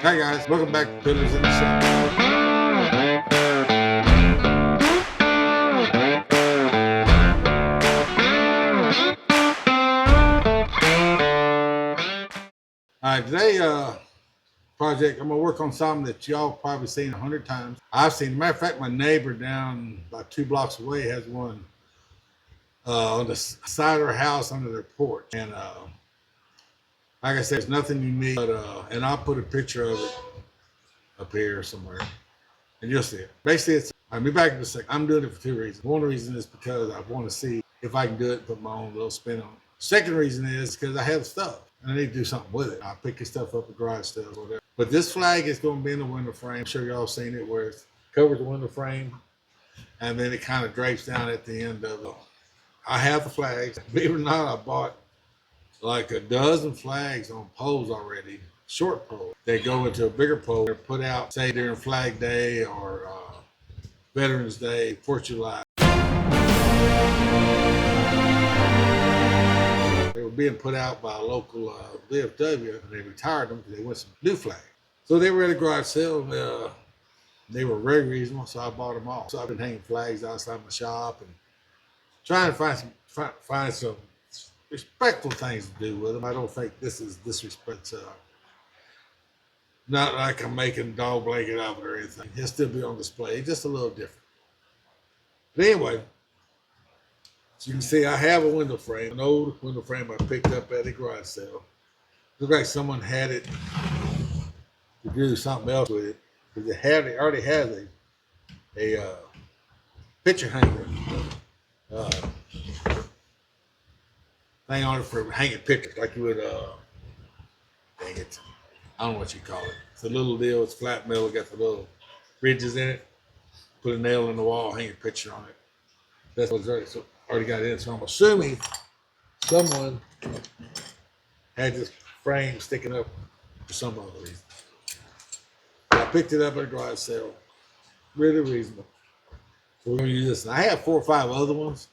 Hi guys, welcome back to Pillars in the Sun. Alright, today project, I'm gonna work on something that y'all probably seen 100 times. I've seen, as a matter of fact, my neighbor down about 2 blocks away has one on the side of her house under their porch. And like I said, it's nothing unique, but and I'll put a picture of it up here somewhere and you'll see it. Basically, I'll be back in a second. I'm doing it for two reasons. One reason is because I want to see if I can do it and put my own little spin on it. Second reason is because I have stuff and I need to do something with it. I pick this stuff up at garage sales or whatever. But this flag is going to be in the window frame. I'm sure y'all seen it where it covers the window frame and then it kind of drapes down at the end of it. I have the flags. Believe it or not, I bought like a dozen flags on poles already, short poles. They go into a bigger pole. They're put out, say, during Flag Day or Veterans Day, 4th of July. They were being put out by a local VFW, and they retired them because they went some new flags. So they were at a garage sale, and they were very reasonable, so I bought them all. So I've been hanging flags outside my shop and trying to find some respectful things to do with them. I don't think this is disrespect. Not like I'm making a dog blanket of it or anything. It'll still be on display, just a little different. But anyway, as you can see, I have a window frame, an old window frame I picked up at a garage sale. Looks like someone had it to do something else with it because it already has a picture hanger thing on it for hanging pictures, like you would, dang it, I don't know what you call it. It's a little deal, it's flat metal, got the little ridges in it. Put a nail in the wall, hang a picture on it. That's what's already got in it. So I'm assuming someone had this frame sticking up for some other reason. I picked it up at a garage sale. Really reasonable. So we're going to use this. And I have 4 or 5 other ones.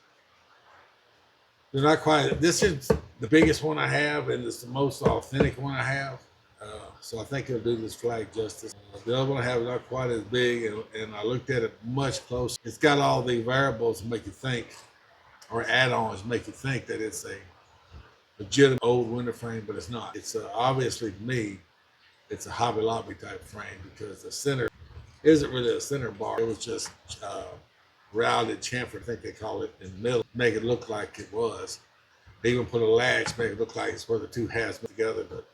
They're not quite, this is the biggest one I have, and it's the most authentic one I have. So I think it'll do this flag justice. The other one I have is not quite as big, and I looked at it much closer. It's got all the variables to make you think, or add-ons make you think that it's a legitimate old window frame, but it's not. It's obviously, to me, it's a Hobby Lobby type frame because the center isn't really a center bar. It was just rounded chamfer, I think they call it, in the middle, make it look like it was. They even put a latch, make it look like it's where the two halves met together, but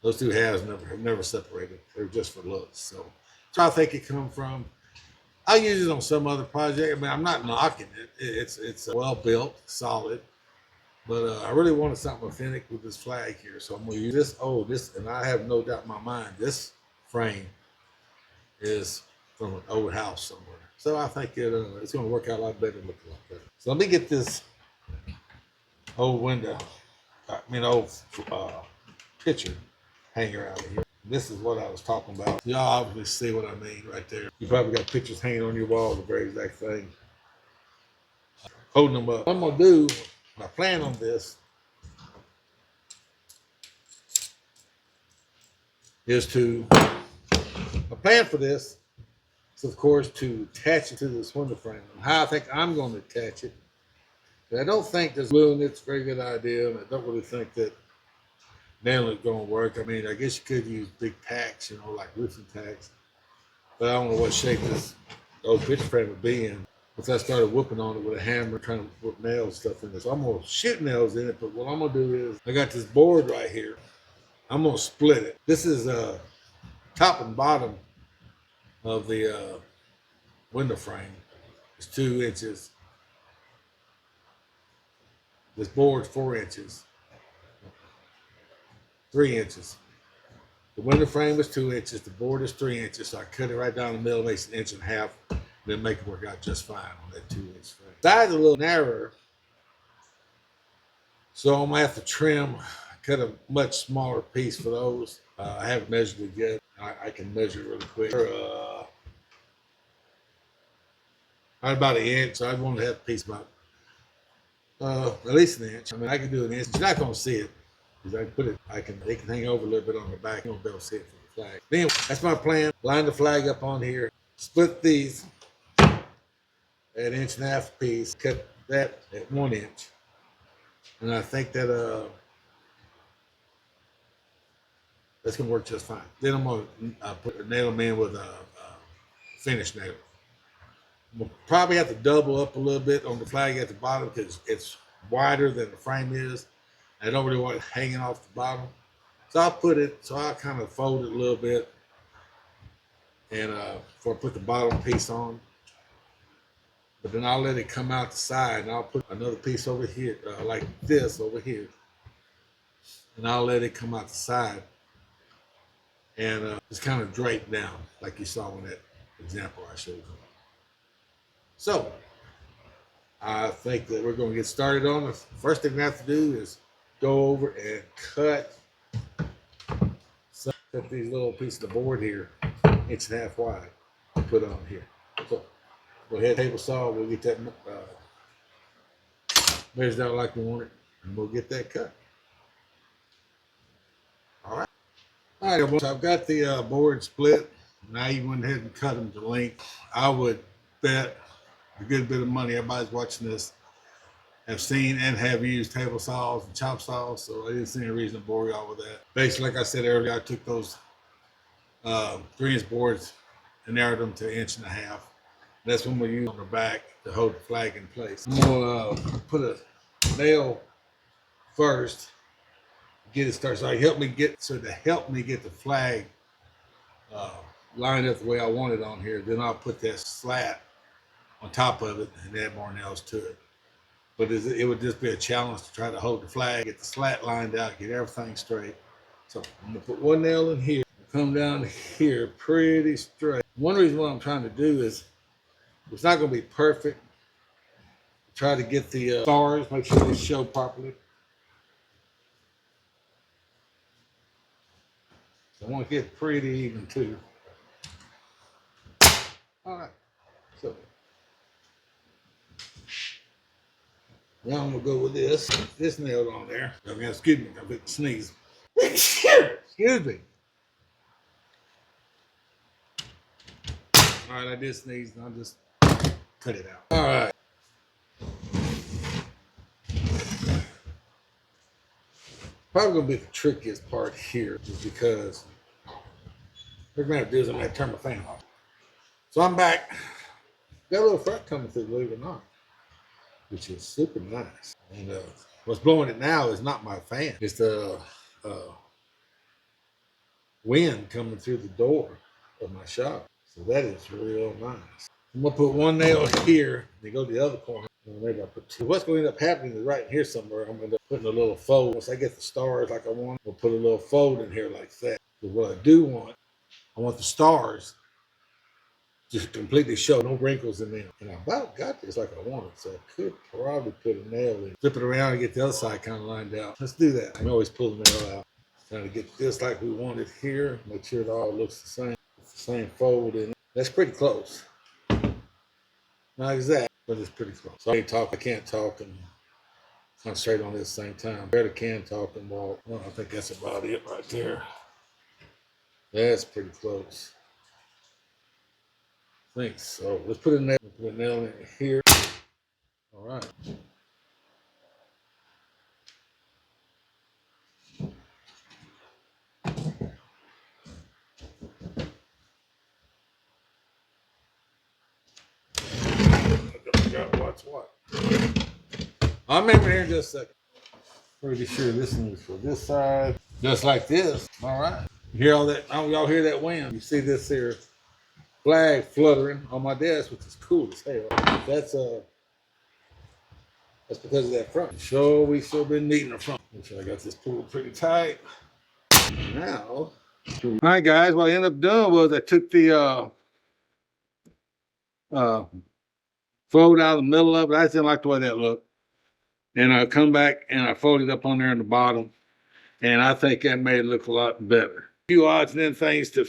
those two halves have never separated. They're just for looks. So I think it come from. I'll use it on some other project. I mean, I'm not knocking it. It's well built, solid. But I really wanted something authentic with this flag here. So I'm going to use this. Oh, this, and I have no doubt in my mind, this frame is from an old house somewhere. So I think it's going to work out a lot better, look a lot better. So let me get this old window, old picture hanger out of here. This is what I was talking about. Y'all obviously see what I mean right there. You probably got pictures hanging on your wall, the very exact thing. Holding them up. What I'm gonna do, my plan on this is my plan for this is of course to attach it to this window frame. And how I think I'm gonna attach it. But I don't think this glue in it's a very good idea, and I don't really think that nailing it gonna work. I mean, I guess you could use big tacks, like roofing tacks. But I don't know what shape this old picture frame would be in. Once I started whooping on it with a hammer, trying to put nails stuff in this. So I'm gonna shoot nails in it, but what I'm gonna do is, I got this board right here. I'm gonna split it. This is top and bottom of the window frame. It's 2 inches. This board's 4 inches. 3 inches. The window frame is 2 inches. The board is 3 inches. So I cut it right down the middle, makes an 1.5 inches, then make it work out just fine on that 2-inch frame. Side's a little narrower, so I'm gonna have to trim, cut a much smaller piece for those. I haven't measured it yet. I can measure it really quick. About 1 inch. So I'd want to have a piece about at least 1 inch. I mean, I can do 1 inch. You're not gonna see it. Because it can hang over a little bit on the back. You won't be able to see it from the flag. Anyway, that's my plan. Line the flag up on here. Split these at 1.5 piece. Cut that at 1 inch. And I think that that's gonna work just fine. Then I'm gonna nail them in with a finish nail. We'll probably have to double up a little bit on the flag at the bottom because it's wider than the frame is. I don't really want it hanging off the bottom. So I'll kind of fold it a little bit and before I put the bottom piece on. But then I'll let it come out the side and I'll put another piece over here, like this over here. And I'll let it come out the side and just kind of drape down like you saw in that example I showed you. So I think that we're going to get started on this. First thing we have to do is go over and cut these little pieces of board here, 1.5 inches wide, and put on here. So go ahead, table saw. We'll get that measured out like we want it, and we'll get that cut. All right. All right, so I've got the board split. Now you went ahead and cut them to length. I would bet a good bit of money. Everybody's watching this have seen and have used table saws and chop saws, so I didn't see any reason to bore you all with that. Basically, like I said earlier, I took those 3-inch boards and narrowed them to 1.5 inches. That's when we use on the back to hold the flag in place. I'm gonna put a nail first, get it started. So to help me get the flag lined up the way I want it on here. Then I'll put that slat on top of it and add more nails to it. But it would just be a challenge to try to hold the flag, get the slat lined out, get everything straight. So I'm gonna put one nail in here, come down here pretty straight. One reason what I'm trying to do is it's not gonna be perfect. Try to get the stars, make sure they show properly. So I want to get pretty even too. All right, so now I'm gonna go with this nailed on there. Excuse me, I'm going to sneeze. Excuse me. All right, I did sneeze, and I'll just cut it out. All right. Probably gonna be the trickiest part here, is because what we're gonna have to do is I'm gonna turn my fan off. So I'm back. Got a little front coming through, believe it or not, which is super nice. And what's blowing it now is not my fan. It's the wind coming through the door of my shop. So that is real nice. I'm gonna put one nail here and go to the other corner. Maybe I'll put two. What's going to end up happening is right here somewhere, I'm going to put a little fold. Once I get the stars like I want, we'll put a little fold in here like that. But what I do want, I want the stars just completely show, no wrinkles in them. And I about got this like I wanted, so I could probably put a nail in. Flip it around and get the other side kind of lined out. Let's do that. I can always pull the nail out. Trying to get this like we want it here. Make sure it all looks the same. It's the same fold in it. That's pretty close. Not exact, but it's pretty close. So I can't talk and concentrate on this at the same time. Barely can talk and walk. Well, I think that's about it right there. That's pretty close. I think so. Let's put a nail in here. All right. Watch what? I'll remember here in just a second. Pretty sure this one is for this side. Just like this. All right. You hear all that? Y'all hear that wind? You see this here flag fluttering on my desk, which is cool as hell. That's because of that front. Sure, we still been needing the front. Make sure I got this pulled pretty tight. Now, all right, guys. What I ended up doing was I took the fold out of the middle of it. I didn't like the way that looked. And I come back and I folded up on there in the bottom. And I think that made it look a lot better. A few odds and ends things to,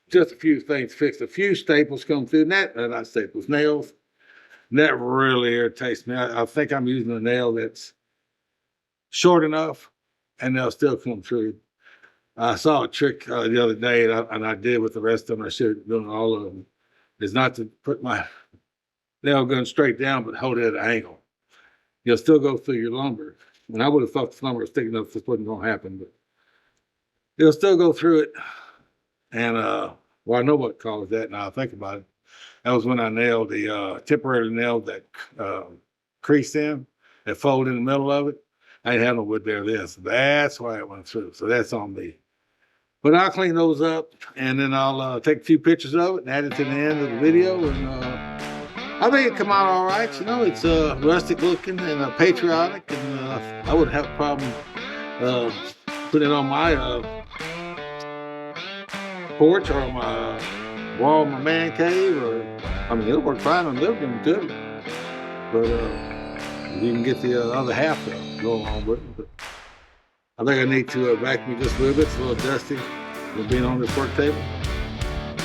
just a few things fixed. A few staples come through, not staples, nails. And that really irritates me. I think I'm using a nail that's short enough and they'll still come through. I saw a trick the other day, and I did with the rest of them. I should have done all of them. Is not to put my nail gun straight down, but hold it at an angle. You'll still go through your lumber. And I would have thought the lumber was thick enough this wasn't going to happen, but it'll still go through it. And well, I know what caused that now I think about it. That was when I nailed the temporarily nailed that crease in, that fold in the middle of it. I didn't have no wood there then, so that's why it went through. So that's on me. But I'll clean those up, and then I'll take a few pictures of it and add it to the end of the video. And I think it come out all right. You know, it's rustic looking and patriotic, and I wouldn't have a problem putting it on my porch or on my wall of my man cave. Or I mean, it'll work fine on the living room too. But you can get the other half to go along with it. But I think I need to vacuum just a little bit. It's a little dusty with being on this work table.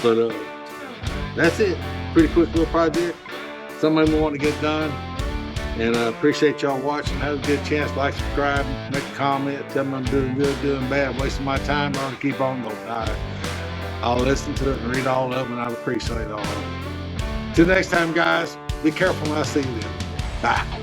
But that's it. Pretty quick little project. Something we want to get done. And I appreciate y'all watching. Have a good chance. Like, subscribe, make a comment, tell me I'm doing good, doing bad, wasting my time. I'm going to keep on going. I'll listen to it and read all of them, and I appreciate all of it. Till next time, guys, be careful when I see you then. Bye.